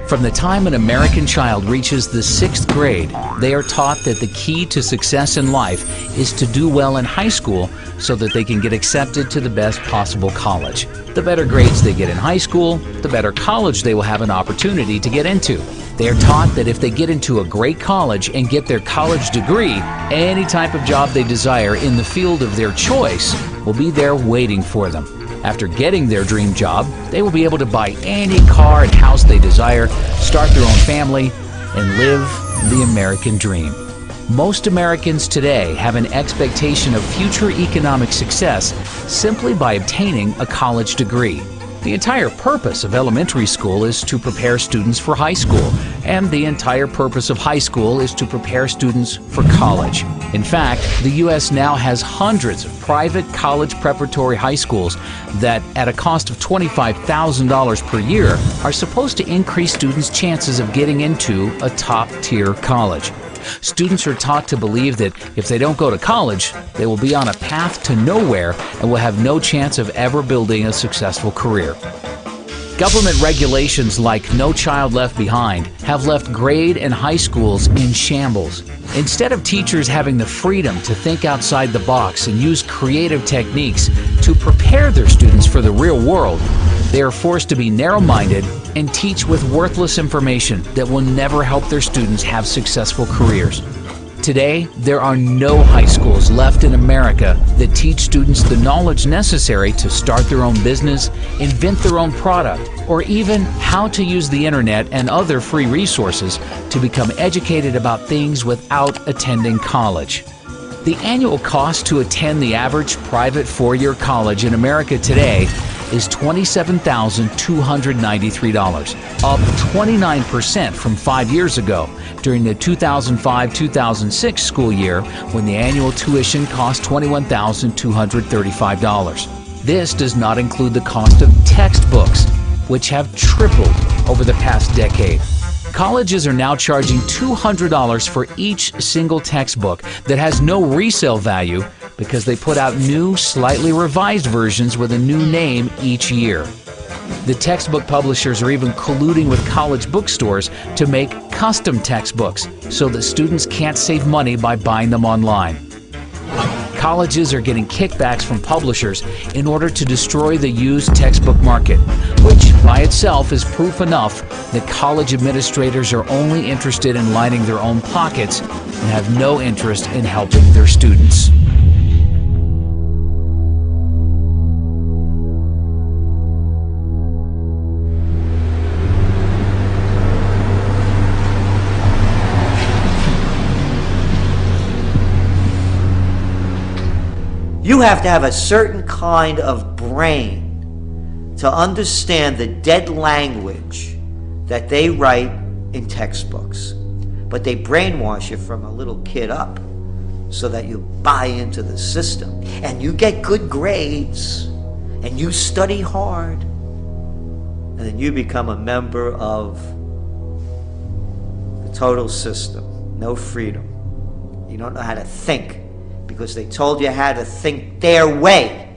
From the time an American child reaches the 6th grade, they are taught that the key to success in life is to do well in high school so that they can get accepted to the best possible college. The better grades they get in high school, the better college they will have an opportunity to get into. They are taught that if they get into a great college and get their college degree, any type of job they desire in the field of their choice will be there waiting for them. After getting their dream job, they will be able to buy any car and house they desire, start their own family, and live the American dream. Most Americans today have an expectation of future economic success simply by obtaining a college degree. The entire purpose of elementary school is to prepare students for high school, and the entire purpose of high school is to prepare students for college. In fact, the U.S. now has hundreds of private college preparatory high schools that, at a cost of $25,000 per year, are supposed to increase students' chances of getting into a top-tier college. Students are taught to believe that if they don't go to college, they will be on a path to nowhere and will have no chance of ever building a successful career. Government regulations like No Child Left Behind have left grade and high schools in shambles. Instead of teachers having the freedom to think outside the box and use creative techniques to prepare their students for the real world, they are forced to be narrow-minded and teach with worthless information that will never help their students have successful careers. Today, there are no high schools left in America that teach students the knowledge necessary to start their own business, invent their own product, or even how to use the internet and other free resources to become educated about things without attending college. The annual cost to attend the average private four-year college in America today is $27,293, up 29% from 5 years ago during the 2005-2006 school year when the annual tuition cost $21,235. This does not include the cost of textbooks, which have tripled over the past decade. Colleges are now charging $200 for each single textbook that has no resale value because they put out new, slightly revised versions with a new name each year. The textbook publishers are even colluding with college bookstores to make custom textbooks so that students can't save money by buying them online. Colleges are getting kickbacks from publishers in order to destroy the used textbook market, which by itself is proof enough that college administrators are only interested in lining their own pockets and have no interest in helping their students. You have to have a certain kind of brain to understand the dead language that they write in textbooks. But they brainwash you from a little kid up so that you buy into the system and you get good grades and you study hard and then you become a member of the total system. No freedom. You don't know how to think, because they told you how to think their way.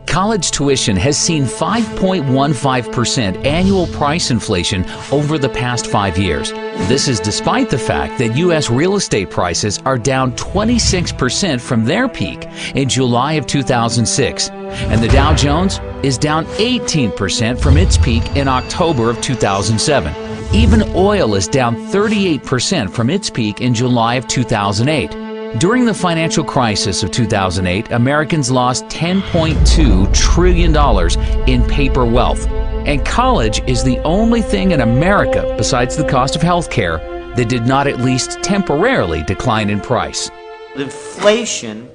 College tuition has seen 5.15% annual price inflation over the past 5 years. This is despite the fact that U.S. real estate prices are down 26% from their peak in July of 2006, and the Dow Jones is down 18% from its peak in October of 2007. Even oil is down 38% from its peak in July of 2008. During the financial crisis of 2008, Americans lost $10.2 trillion in paper wealth. And college is the only thing in America, besides the cost of health care, that did not at least temporarily decline in price. Inflation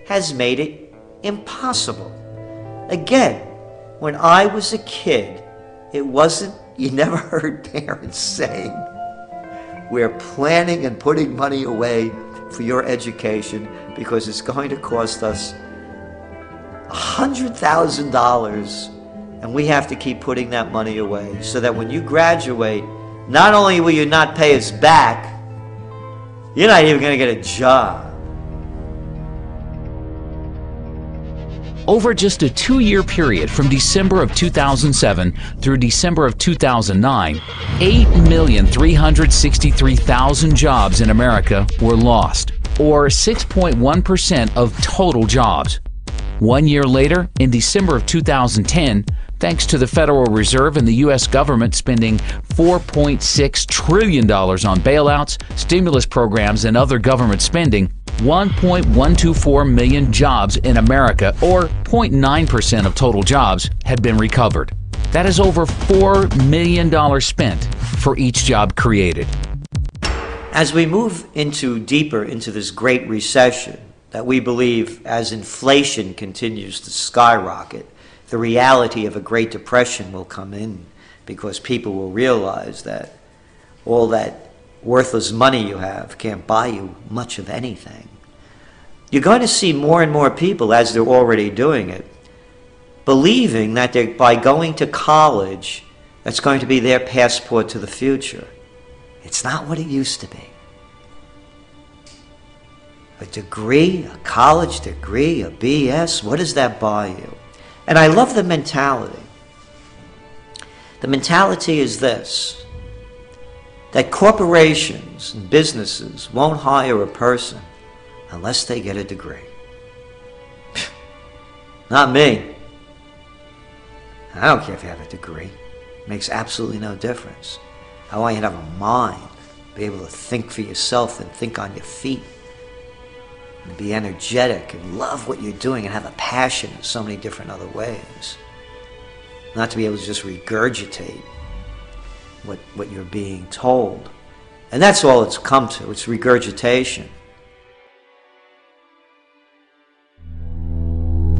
has made it impossible. Again, when I was a kid, it wasn't, you never heard parents saying, we're planning and putting money away for your education because it's going to cost us $100,000 and we have to keep putting that money away so that when you graduate, not only will you not pay us back, you're not even going to get a job. Over just a 2-year period from December of 2007 through December of 2009, 8,363,000 jobs in America were lost, or 6.1% of total jobs. 1 year later, in December of 2010, thanks to the Federal Reserve and the U.S. government spending $4.6 trillion on bailouts, stimulus programs, and other government spending, 1.124 million jobs in America, or 0.9% of total jobs, had been recovered. That is over $4 million spent for each job created. As we move deeper into this Great Recession, that we believe as inflation continues to skyrocket, the reality of a Great Depression will come in, because people will realize that all that worthless money you have can't buy you much of anything. You're going to see more and more people, as they're already doing it, believing that by going to college, that's going to be their passport to the future. It's not what it used to be. A degree, a college degree, a BS, what does that buy you? And I love the mentality. The mentality is this, that corporations and businesses won't hire a person unless they get a degree. Not me. I don't care if you have a degree. It makes absolutely no difference. I want you to have a mind, be able to think for yourself and think on your feet, and be energetic and love what you're doing and have a passion in so many different other ways. Not to be able to just regurgitate what you're being told. And that's all it's come to. It's regurgitation.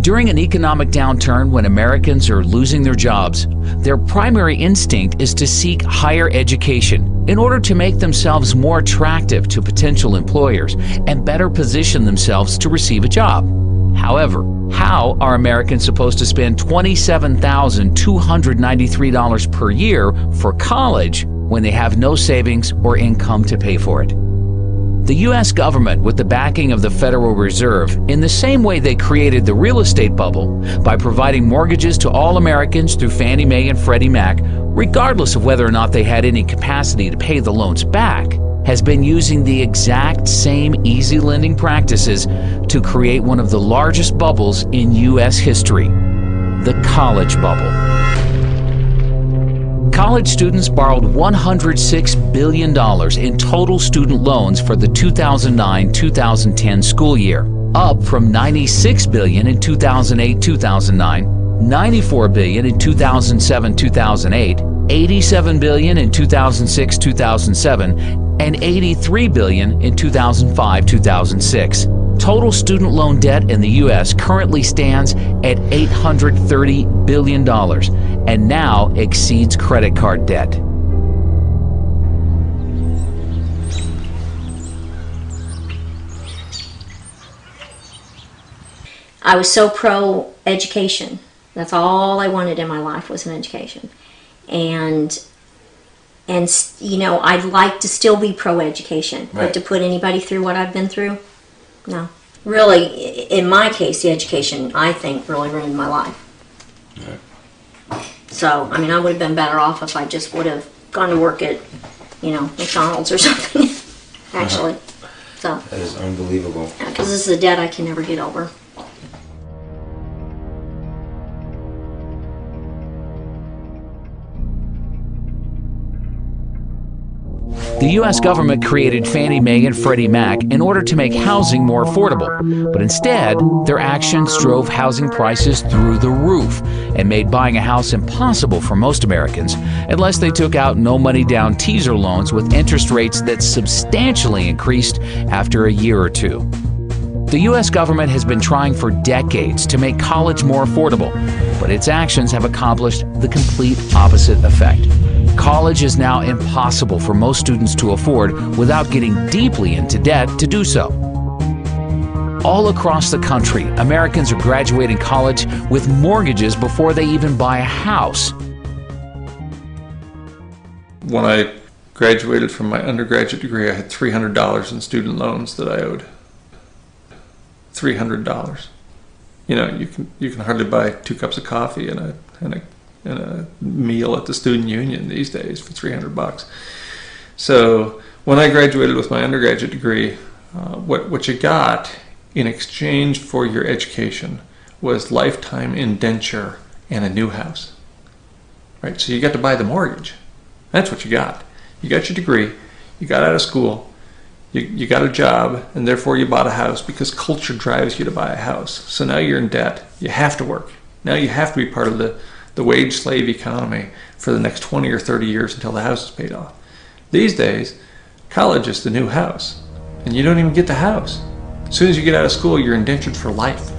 During an economic downturn, when Americans are losing their jobs, their primary instinct is to seek higher education in order to make themselves more attractive to potential employers and better position themselves to receive a job. However, how are Americans supposed to spend $27,293 per year for college when they have no savings or income to pay for it? The U.S. government, with the backing of the Federal Reserve, in the same way they created the real estate bubble by providing mortgages to all Americans through Fannie Mae and Freddie Mac, regardless of whether or not they had any capacity to pay the loans back, has been using the exact same easy lending practices to create one of the largest bubbles in U.S. history, the college bubble. College students borrowed $106 billion in total student loans for the 2009-2010 school year, up from $96 billion in 2008-2009, $94 billion in 2007-2008, $87 billion in 2006-2007, and $83 billion in 2005-2006. Total student loan debt in the U.S. currently stands at $830 billion and now exceeds credit card debt. I was so pro-education. That's all I wanted in my life, was an education. And you know, I'd like to still be pro-education, right. But to put anybody through what I've been through, no. Really, in my case, the education, I think, really ruined my life. Right. So, I mean, I would have been better off if I just would have gone to work at, you know, McDonald's or something, actually. So That is unbelievable. because this is a debt I can never get over. The U.S. government created Fannie Mae and Freddie Mac in order to make housing more affordable, but instead, their actions drove housing prices through the roof and made buying a house impossible for most Americans unless they took out no-money down teaser loans with interest rates that substantially increased after a year or two. The U.S. government has been trying for decades to make college more affordable, but its actions have accomplished the complete opposite effect. College is now impossible for most students to afford without getting deeply into debt to do so. All across the country, Americans are graduating college with mortgages before they even buy a house. When I graduated from my undergraduate degree, I had $300 in student loans that I owed. $300. You know, you can hardly buy 2 cups of coffee and a meal at the student union these days for $300. So when I graduated with my undergraduate degree, what you got in exchange for your education was lifetime indenture and a new house. Right? So you got to buy the mortgage. That's what you got. You got your degree, you got out of school, you got a job, and therefore you bought a house because culture drives you to buy a house. So now you're in debt. You have to work. Now you have to be part of the wage slave economy for the next 20 or 30 years until the house is paid off. These days, college is the new house, and you don't even get the house. As soon as you get out of school, you're indentured for life.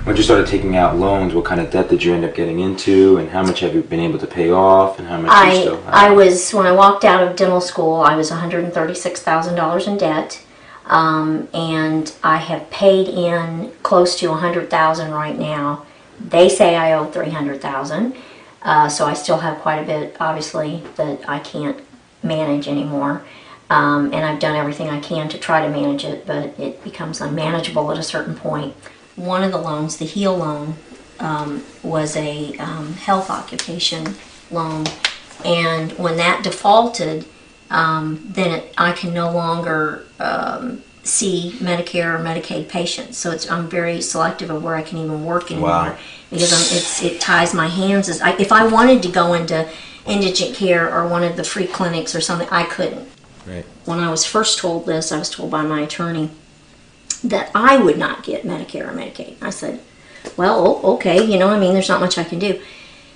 When you started taking out loans, what kind of debt did you end up getting into, and how much have you been able to pay off, and how much do you still have? When I walked out of dental school, I was $136,000 in debt, and I have paid in close to $100,000 right now. They say I owe $300,000, so I still have quite a bit, obviously, that I can't manage anymore. And I've done everything I can to try to manage it, but it becomes unmanageable at a certain point. One of the loans, the HEAL loan, was a health occupation loan, and when that defaulted, then I can no longer see Medicare or Medicaid patients. So I'm very selective of where I can even work anymore. Wow. Because it ties my hands. If I wanted to go into indigent care or one of the free clinics or something, I couldn't. Right. When I was first told this, I was told by my attorney that I would not get Medicare or Medicaid. I said, well, okay, you know, I mean, there's not much I can do.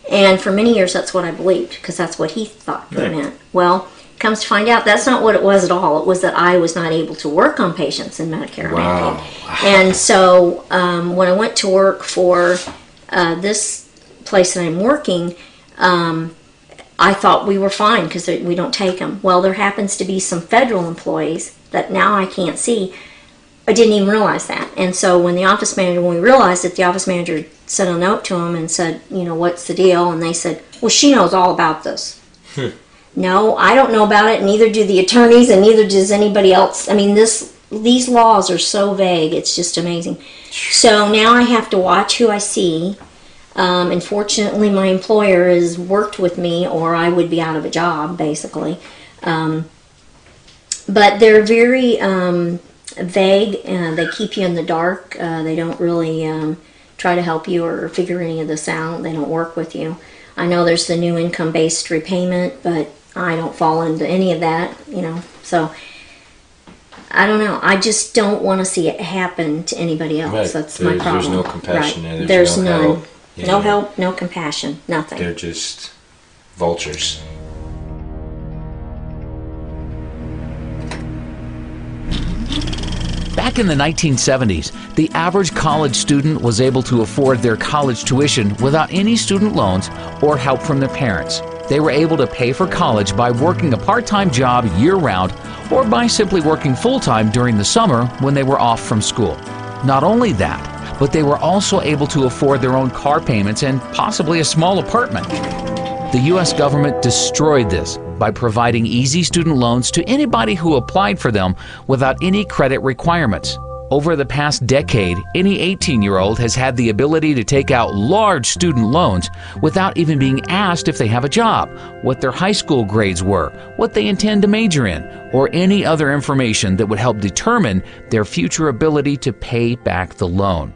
And for many years, that's what I believed, because that's what he thought it meant. Well, comes to find out, that's not what it was at all. It was that I was not able to work on patients in Medicare or Medicaid. And so when I went to work for this place that I'm working, I thought we were fine because we don't take them. Well, there happens to be some federal employees that now I can't see. I didn't even realize that. And so when we realized it, the office manager sent a note to them and said, you know, what's the deal? And they said, well, she knows all about this. No, I don't know about it, and neither do the attorneys, and neither does anybody else. I mean, these laws are so vague, it's just amazing. So now I have to watch who I see. And fortunately, my employer has worked with me, or I would be out of a job, basically. But they're very vague, and they keep you in the dark. They don't really try to help you or figure any of this out. They don't work with you. I know there's the new income-based repayment, but I don't fall into any of that, you know. So I don't know. I just don't want to see it happen to anybody else. Right. That's my problem. There's no compassion there. There's no none. help. No help, no compassion, nothing. They're just vultures. Back in the 1970s, the average college student was able to afford their college tuition without any student loans or help from their parents. They were able to pay for college by working a part-time job year-round or by simply working full-time during the summer when they were off from school. Not only that, but they were also able to afford their own car payments and possibly a small apartment. The U.S. government destroyed this by providing easy student loans to anybody who applied for them without any credit requirements. Over the past decade, any 18-year-old has had the ability to take out large student loans without even being asked if they have a job, what their high school grades were, what they intend to major in, or any other information that would help determine their future ability to pay back the loan.